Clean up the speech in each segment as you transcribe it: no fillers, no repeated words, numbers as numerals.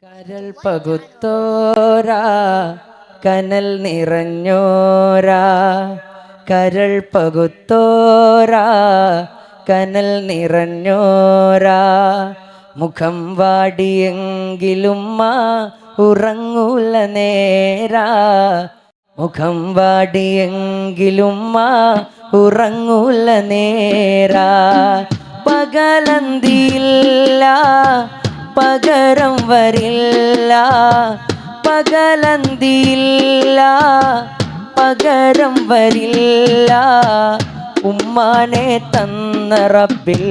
കരൾ പകുത്തോരാ കനൽ നിറഞ്ഞോരാ, കരൾ പകുത്തോരാ കനൽ നിറഞ്ഞോരാ, മുഖം വാടിയെങ്കിലും ഉറങ്ങൂല നേരാ, മുഖം വാടിയെങ്കിലും ഉറങ്ങൂല നേരാ, പകലന്തിയില്ല പകരം വരില്ല, പകലന്തിയില്ല പകരം വരില്ല, ഉമ്മാനെ തന്ന റബ്ബിൽ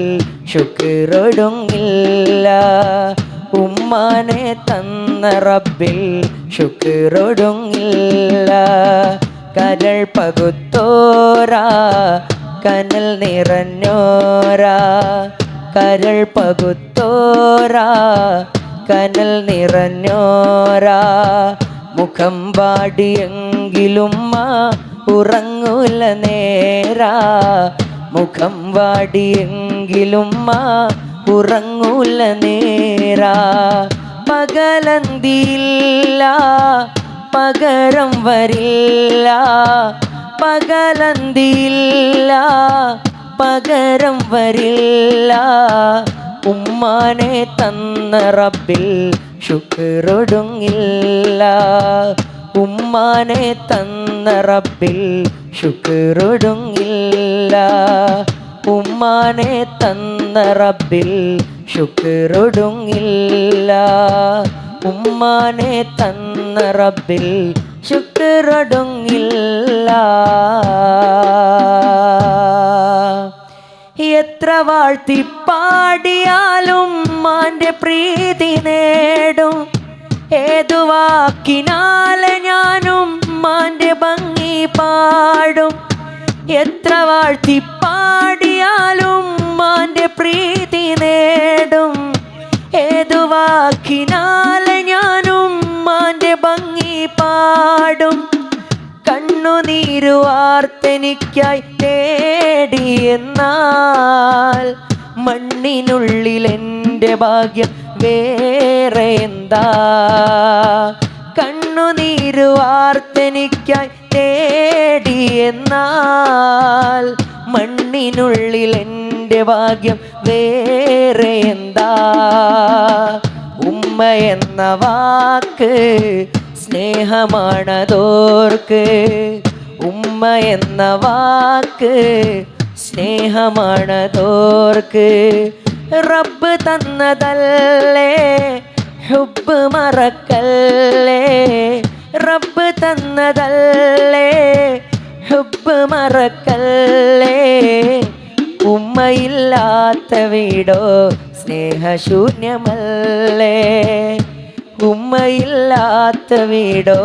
ശുക്രൊടുങ്ങില്ല, ഉമ്മാനെ തന്ന റബ്ബിൽ ശുക്രൊടുങ്ങില്ല, കരൾ പകുത്തോരാ കനൽ നിറഞ്ഞോരാ, കരൾ പകുത്തോരാ കനൽ നിറഞ്ഞോരാ, മുഖം വാടിയെങ്കിലും ഉറങ്ങൂല നേരാ, മുഖം വാടിയെങ്കിലും ഉറങ്ങൂല നേരാ, പകലന്തിയില്ല പകരം വരില്ല, പകലന്തിയില്ല പകരം വരില്ല, ഉമ്മാനെ തന്ന റബ്ബിൽ ശുക്രൊടുങ്ങില്ല, ഉമ്മാനെ തന്ന റബ്ബിൽ ശുക്രൊടുങ്ങില്ല, ഉമ്മാനെ തന്ന റബ്ബിൽ ശുക്രൊടുങ്ങില്ല, ഉമ്മാനെ തന്ന റബ്ബിൽ ശുക്രൊടുങ്ങില്ല. എത്ര വാഴ്ത്തിപ്പാടിയാലും മാൻ്റെ പ്രീതി നേടും, ഏതു വാക്കിനാലെ ഞാനും മാൻ്റെ ഭംഗി പാടും, എത്ര വാഴ്ത്തിപ്പാടിയാലും മാൻ്റെ പ്രീതി നേടും, ഏതു വാക്കിനാലെ ഞാനും മാൻ്റെ ഭംഗി പാടും, കണ്ണുനീരു വാർത്തെനിക്കായി തേടിയെന്നാൽ മണ്ണിനുള്ളിൽ എൻ്റെ ഭാഗ്യം വേറെ എന്താ, കണ്ണുനീരു വാർത്തെനിക്കായി തേടിയെന്നാൽ മണ്ണിനുള്ളിൽ എൻ്റെ ഭാഗ്യം വേറെ എന്താ, ഉമ്മ എന്ന വാക്ക് സ്നേഹമാണതോർക്ക്, ഉമ്മ എന്ന വാക്ക് സ്നേഹമാണതോർക്ക്, റബ്ബ് തന്നതല്ലേ ഹുബ്ബ് മറക്കല്ലേ, റബ്ബ് തന്നതല്ലേ ഹുബ്ബ് മറക്കല്ലേ, ഉമ്മയില്ലാത്ത വീടോ സ്നേഹശൂന്യമല്ലേ, ഉമ്മയില്ലാത്ത വീടോ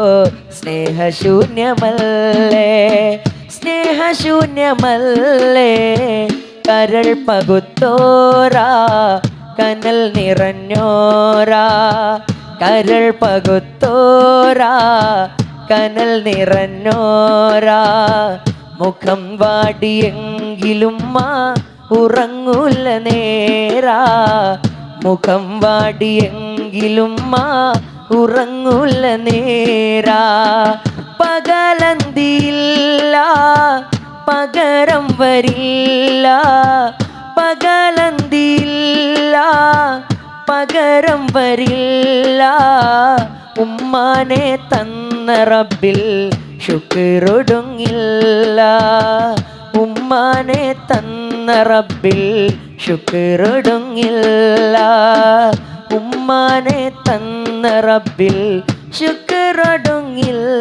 സ്നേഹശൂന്യമല്ലേ, സ്നേഹശൂന്യമല്ലേ, കരൾ പകുത്തോരാ കനൽ നിറഞ്ഞോരാ, കരൾ പകുത്തോരാ കനൽ നിറഞ്ഞോരാ, മുഖം വാടിയെങ്കിലും ഉറങ്ങൂല നേരാ, മുഖം വാടിയെങ്കിലും ഉറങ്ങൂല നേരാ, പകലന്തിയില്ല പകരം വരില്ല, പകലന്തിയില്ല പകരം വരില്ല, ഉമ്മാനെ തന്ന റബ്ബിൽ ശുക്രൊടുങ്ങില്ല, ഉമ്മാനെ തന്ന റബ്ബിൽ ശുക്രൊടുങ്ങില്ല, ഉമ്മാനെ തന്ന റബ്ബിൽ ശുക്രൊടുങ്ങില്ല.